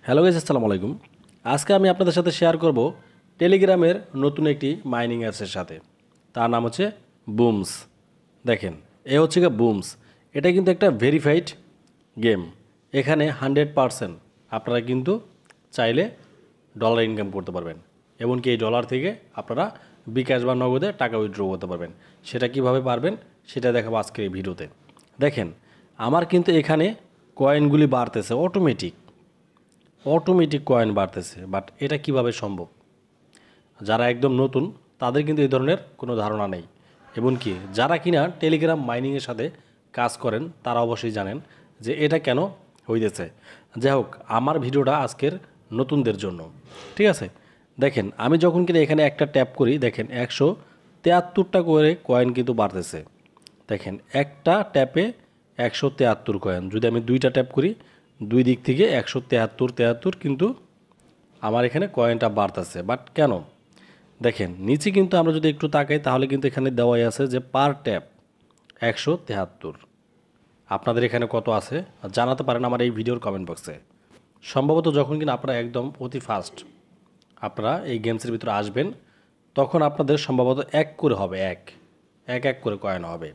Hello guys, আসসালামু আলাইকুম। আজকে আমি আপনাদের সাথে শেয়ার করব টেলিগ্রামের নতুন একটি মাইনিং অ্যাপসের সাথে। তার নাম হচ্ছে বুমস। দেখেন, এ হচ্ছে গিয়ে বুমস। এটা কিন্তু একটা ভেরিফাইড গেম। এখানে 100% আপনারা কিন্তু চাইলে ডলার ইনকাম করতে পারবেন। এমনকি এই ডলার থেকে আপনারা বিকাশ বা নগদে টাকা উইথড্র করতে পারবেন। সেটা কিভাবে পারবেন সেটা দেখাবো আজকের এই ভিডিওতে। দেখেন, আমার কিন্তু এখানে কয়েনগুলি বাড়তেছে অটোমেটিক কয়েন বাড়তেছে, বাট এটা কিভাবে সম্ভব? যারা একদম নতুন তাদের কিন্তু এই ধরনের কোনো ধারণা নেই। এমনকি যারা কিনা টেলিগ্রাম মাইনিংয়ের সাথে কাজ করেন তারা অবশ্যই জানেন যে এটা কেন হইতেছে। যাই হোক, আমার ভিডিওটা আজকের নতুনদের জন্য, ঠিক আছে? দেখেন, আমি যখন কিনা এখানে একটা ট্যাপ করি, দেখেন 173টা করে কয়েন কিন্তু বাড়তেছে। দেখেন, একটা ট্যাপে 173 কয়েন। যদি আমি দুইটা ট্যাপ করি, দুই দিক থেকে 173 কিন্তু আমার এখানে কয়েনটা বাড়তেছে। বাট কেন? দেখেন, নিচে কিন্তু আমরা যদি একটু তাকাই তাহলে কিন্তু এখানে দেওয়াই আছে যে পার ট্যাপ 173। আপনাদের এখানে কত আছে জানাতে পারেন আমার এই ভিডিওর কমেন্ট বক্সে। সম্ভবত যখন কিনা আপনারা একদম অতি ফাস্ট আপনারা এই গেমসের ভিতরে আসবেন, তখন আপনাদের সম্ভবত এক করে হবে, এক করে কয়েন হবে।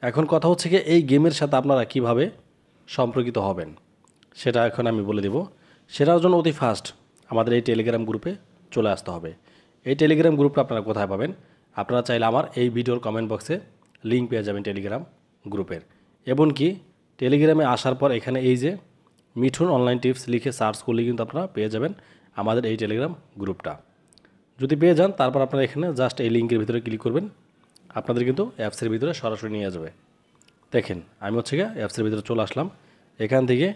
এখন কথা হচ্ছে কি, এই গেমের সাথে আপনারা কিভাবে সম্পর্কিত হবেন সেটা এখন আমি বলে দেব। সেটার জন্য অতি ফাস্ট আমাদের এই টেলিগ্রাম গ্রুপে চলে আসতে হবে। এই টেলিগ্রাম গ্রুপটা আপনারা কোথায় পাবেন? আপনারা চাইলে আমার এই ভিডিওর কমেন্ট বক্সে লিঙ্ক পেয়ে যাবেন টেলিগ্রাম গ্রুপের। এমনকি টেলিগ্রামে আসার পর এখানে এই যে মিঠুন অনলাইন টিপস লিখে সার্চ করলে কিন্তু আপনারা পেয়ে যাবেন আমাদের এই টেলিগ্রাম গ্রুপটা। যদি পেয়ে যান, তারপর আপনারা এখানে জাস্ট এই লিঙ্কের ভিতরে ক্লিক করবেন, আপনাদের কিন্তু অ্যাপসের ভিতরে সরাসরি নিয়ে যাবে। দেখেন, আমি হচ্ছে গিয়ে অ্যাপসের ভিতরে চলে আসলাম। এখান থেকে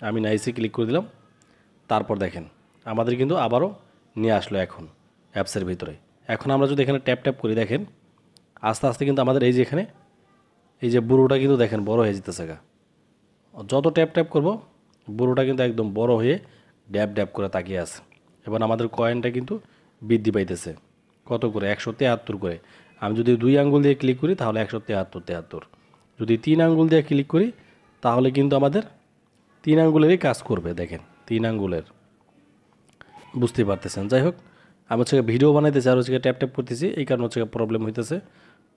আমি নাইসে ক্লিক করে দিলাম। তারপর দেখেন, আমাদের কিন্তু আবারও নিয়ে আসলো এখন অ্যাপসের ভিতরে। এখন আমরা যদি এখানে ট্যাপ ট্যাপ করি, দেখেন আস্তে আস্তে কিন্তু আমাদের এই যে এখানে এই যে বুড়োটা কিন্তু দেখেন বড় হয়ে যেতেছে গা। যত ট্যাপ ট্যাপ করব, বুড়োটা কিন্তু একদম বড় হয়ে ড্যাব ড্যাব করে তাকিয়ে আছে। এবং আমাদের কয়েনটা কিন্তু বৃদ্ধি পাইতেছে কত করে? 173 করে। আমি যদি 2 আঙ্গুল দিয়ে ক্লিক করি তাহলে 173। যদি 3 আঙ্গুল দিয়ে ক্লিক করি তাহলে কিন্তু আমাদের 3 আঙ্গুলেরই কাজ করবে। দেখেন, 3 আঙ্গুলের, বুঝতে পারতেছেন। যাই হোক, আমি হচ্ছে ভিডিও বানাইতেছি আর হচ্ছে ট্যাপ ট্যাপ করতেছি, এই কারণে হচ্ছে প্রবলেম হইতেছে।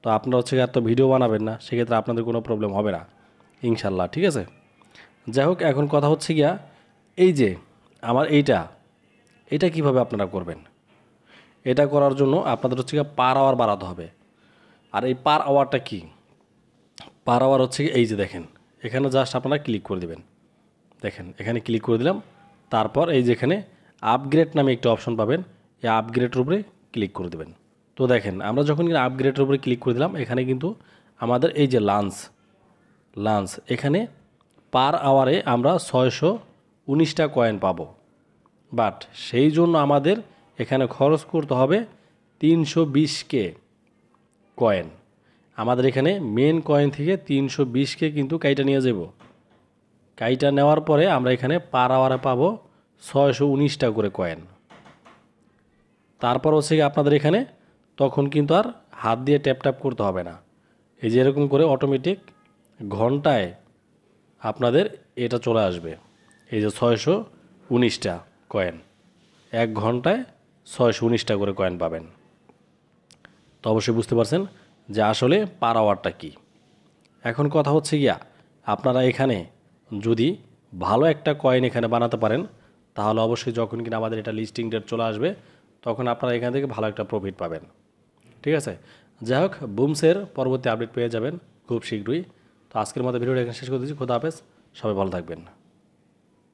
তো আপনারা হচ্ছে এত ভিডিও বানাবেন না, সেক্ষেত্রে আপনাদের কোনো প্রবলেম হবে না ইনশাল্লাহ, ঠিক আছে? যাই হোক, এখন কথা হচ্ছে গিয়া এই যে আমার এইটা কিভাবে আপনারা করবেন? এটা করার জন্য আপনাদের হচ্ছে গিয়ে পার আওয়ার বাড়াতে হবে। আর এই পার আওয়ারটা কি? পার আওয়ার হচ্ছে এই যে দেখেন, এখানে জাস্ট আপনারা ক্লিক করে দেবেন। দেখেন, এখানে ক্লিক করে দিলাম। তারপর এই যেখানে আপগ্রেড নামে একটা অপশন পাবেন, এই আপগ্রেডের উপরে ক্লিক করে দেবেন। তো দেখেন, আমরা যখন আপগ্রেডের উপরে ক্লিক করে দিলাম, এখানে কিন্তু আমাদের এই যে লাঞ্চ এখানে পার আওয়ারে আমরা 619টা কয়েন পাবো। বাট সেই জন্য আমাদের এখানে খরচ করতে হবে 320K কয়েন। আমাদের এখানে মেন কয়েন থেকে 320K কিন্তু কাইটা নিয়ে যাব। কাইটা নেওয়ার পরে আমরা এখানে পার আওয়ারে পাবো 619টা করে কয়েন। তারপর হচ্ছে আপনাদের এখানে তখন কিন্তু আর হাত দিয়ে ট্যাপ ট্যাপ করতে হবে না। এই যে এরকম করে অটোমেটিক ঘন্টায় আপনাদের এটা চলে আসবে। এই যে 619টা কয়েন, 1 ঘন্টায় 619টা করে কয়েন পাবেন। তো অবশ্যই বুঝতে পারছেন যে আসলে পার আওয়ারটা কী। এখন কথা হচ্ছে গিয়া, আপনারা এখানে যদি ভালো একটা কয়েন এখানে বানাতে পারেন, তাহলে অবশ্যই যখন কিনা আমাদের এটা লিস্টিং ডেট চলে আসবে, তখন আপনারা এখান থেকে ভালো একটা প্রফিট পাবেন, ঠিক আছে? যাই হোক, বুমসের পরবর্তী আপডেট পেয়ে যাবেন খুব শীঘ্রই। তো আজকের মতো ভিডিওটা এখানে শেষ করে দিচ্ছি। খোদা হাফেজ, সবাই ভালো থাকবেন।